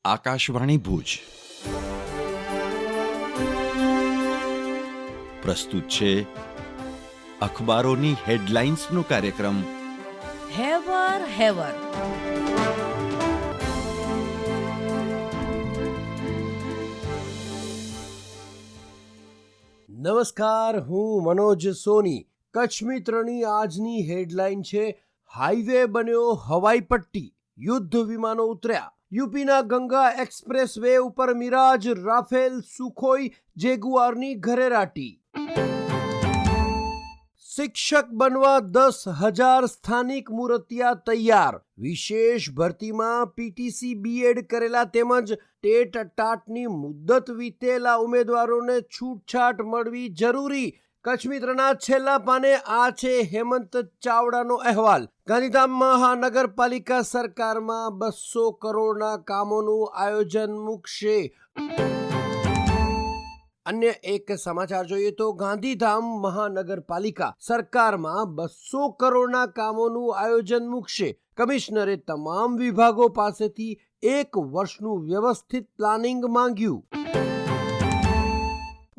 આકાશવાણી ભુજ પ્રસ્તુત છે અખબારોની હેડલાઇન્સનો કાર્યક્રમ હેવર હેવર. નમસ્કાર, હું મનોજ સોની. કચ્છ મિત્રની આજની હેડલાઇન છે, હાઈવે બન્યો હવાઈ પટ્ટી, યુદ્ધ વિમાનો ઉતર્યા. યુપીના ગંગા એક્સપ્રેસ વે ઉપર મિરાજ, રાફેલ, સુખોઈ, જેગુઆરની ઘરેરાટી. શિક્ષક બનવા 10,000 સ્થાનિક મૂર્તિયા તૈયાર. વિશેષ ભરતીમાં પીટીસી બીએડ કરેલા તેમજ ટેટ ટાટની મુદ્દત વીતેલા ઉમેદવારોને છૂટછાટ મળવી જરૂરી. કચ્છ મિત્રના છેલ્લા પાને આ છે હેમંત ચાવડાનો અહેવાલ. ગાંધીધામ મહાનગરપાલિકા સરકારમાં 200 કરોડના કામોનું આયોજન મૂકશે. અન્ય એક સમાચાર જોઈએ તો ગાંધીધામ મહાનગરપાલિકા સરકારમાં 200 કરોડના કામોનું આયોજન મૂકશે. કમિશનરે તમામ વિભાગો પાસેથી 1 વર્ષનું વ્યવસ્થિત પ્લાનિંગ માંગ્યું.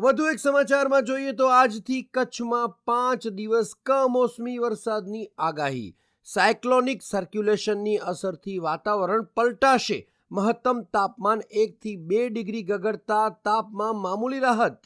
વધુ એક સમાચારમાં જોઈએ તો આજથી કચ્છમાં 5 દિવસ કમોસમી વરસાદની આગાહી. સાયક્લોનિક સર્ક્યુલેશનની અસરથી વાતાવરણ પલટાશે. મહત્તમ તાપમાન 1 થી 2 ડિગ્રી ગગડતા તાપમાં મામૂલી રાહત.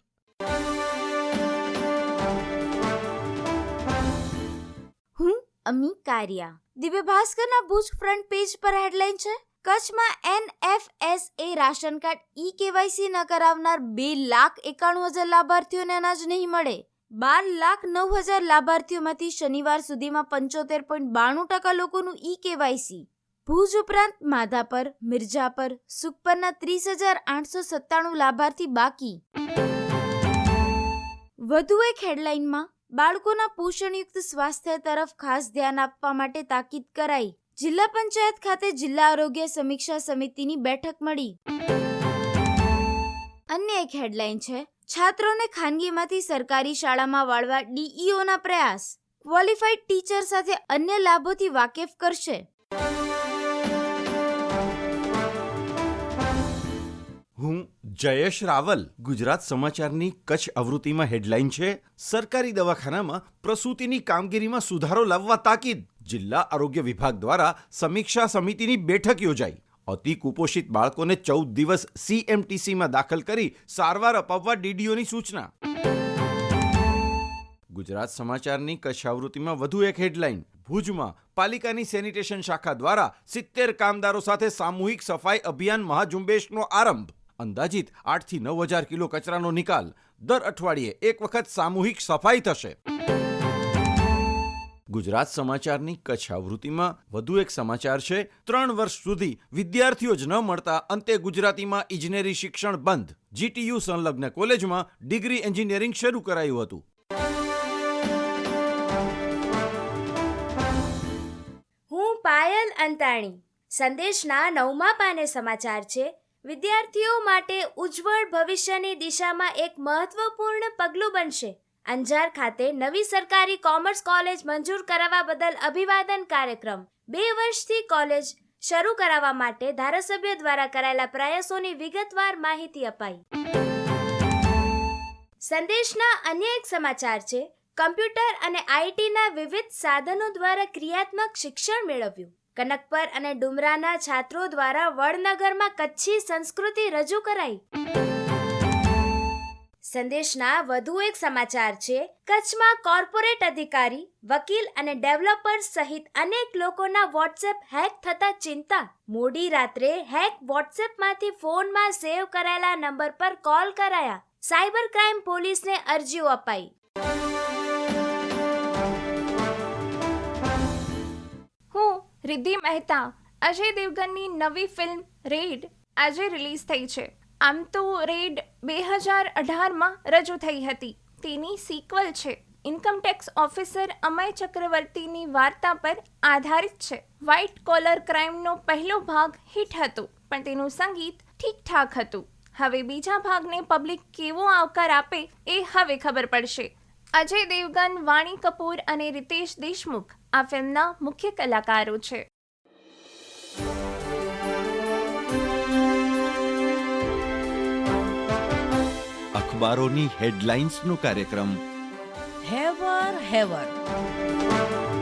હું અમી કારિયા. દિવ્ય ભાસ્કરના ભુજ ફ્રન્ટ પેજ પર હેડલાઇન છે, કચ્છમાં NFSA રાશન કાર્ડ કેવાયસી ન કરાવનાર 2,91,000 લાભાર્થીઓને અનાજ નહીં મળે. 12,09,000 લાભાર્થીઓમાંથી શનિવાર સુધીમાં 75.92% લોકોનું કેવાયસી. ભુજ ઉપરાંત માધાપર, મિર્જાપર, સુખપરના 30,897 લાભાર્થી બાકી. વધુ એક હેડલાઇનમાં બાળકોના પોષણયુક્ત સ્વાસ્થ્ય તરફ ખાસ ધ્યાન આપવા માટે તાકીદ કરાઈ. જિલ્લા પંચાયત ખાતે જિલ્લા આરોગ્ય સમીક્ષા સમિતિની બેઠક મળી. અન્ય એક હેડલાઇન છે, છાત્રોને ખાનગીમાંથી સરકારી શાળામાં વાળવા DEOના પ્રયાસ. ક્વોલિફાઈડ ટીચર સાથે અન્ય લાભોથી વાકેફ કરશે. હું જયેશ રાવલ. ગુજરાત સમાચારની કચ્છ આવૃત્તિમાં હેડલાઇન છે, સરકારી દવાખાનામાં પ્રસૂતિની કામગીરીમાં સુધારો લાવવા તાકીદ. જિલ્લા આરોગ્ય વિભાગ દ્વારા સમીક્ષા સમિતિની બેઠક યોજાઈ. અતિ કુપોષિત બાળકોને 14 દિવસ CMTCમાં દાખલ કરી સારવાર અપાવવા DDOની સૂચના. ગુજરાત સમાચારની કચ્છ આવૃત્તિમાં વધુ એક હેડલાઇન. ભુજમાં પાલિકાની સેનિટેશન શાખા દ્વારા 70 કામદારો સાથે સામૂહિક સફાઈ અભિયાન મહાઝુંબેશનો આરંભ. અંદાજિત 8 થી 9,000 કિલો કચરાનો નિકાલ. દર અઠવાડિયે એક વખત સામૂહિક સફાઈ થશે. ગુજરાત સમાચારની કચ્છ આવૃત્તિમાં વધુ એક સમાચાર છે, 3 વર્ષ સુધી વિદ્યાર્થીઓ જ ન મળતા અંતે ગુજરાતીમાં ઇજનેરી શિક્ષણ બંધ. GTU સંલગ્ન કોલેજમાં ડિગ્રી એન્જિનિયરિંગ શરૂ કરાયું હતું. હું પાયલ અંતાણી. સંદેશના 9મા પાને સમાચાર છે, વિદ્યાર્થીઓ માટે ઉજ્જવળ ભવિષ્યની દિશામાં એક મહત્વપૂર્ણ પગલું બનશે. અંજાર ખાતે નવી સરકારી કોમર્સ કોલેજ મંજૂર કરાવવા બદલ અભિવાદન કાર્યક્રમ. 2 વર્ષથી કોલેજ શરૂ કરાવવા માટે ધારાસભ્ય દ્વારા કરાયેલા પ્રયાસોની વિગતવાર માહિતી અપાઈ. સંદેશના અન્ય એક સમાચાર છે, કમ્પ્યુટર અને ITના વિવિધ સાધનો દ્વારા ક્રિયાત્મક શિક્ષણ મેળવ્યું. કનકપર અને ડુમરાના છાત્રો દ્વારા વડનગરમાં કચ્છી સંસ્કૃતિ રજૂ કરાઈ. સંદેશના વધુ એક સમાચાર છે, કચ્છમાં કોર્પોરેટ અધિકારી, વકીલ અને ડેવલપર સહિત અનેક લોકોના વોટ્સએપ હેક થતા ચિંતા. મોડી રાત્રે હેક વોટ્સએપમાંથી ફોનમાં સેવ કરાયેલા નંબર પર કોલ કરાયા. સાયબર ક્રાઇમ પોલીસને અરજીઓ અપાઈ. હું રિદ્ધિ મહેતા. અજય દેવગનની નવી ફિલ્મ રેડ આજે રિલીઝ થઈ છે. આમ તો રેડ 2018માં રજૂ થઈ હતી. તેની સિક્વલ છે. ઇન્કમટેક્સ ઓફિસર અમય ચક્રવર્તીની વાર્તા પર આધારિત છે. વ્હાઇટ કોલર ક્રાઇમનો પહેલો ભાગ હિટ હતો, પણ તેનું સંગીત ઠીકઠાક હતું. હવે બીજા ભાગને પબ્લિક કેવો આવકાર આપે એ હવે ખબર પડશે. અજય દેવગન, વાણી કપૂર અને રિતેશ દેશમુખ આ ફિલ્મના મુખ્ય કલાકારો છે. અખબારોની હેડલાઇન્સનો કાર્યક્રમ હેવર હેવર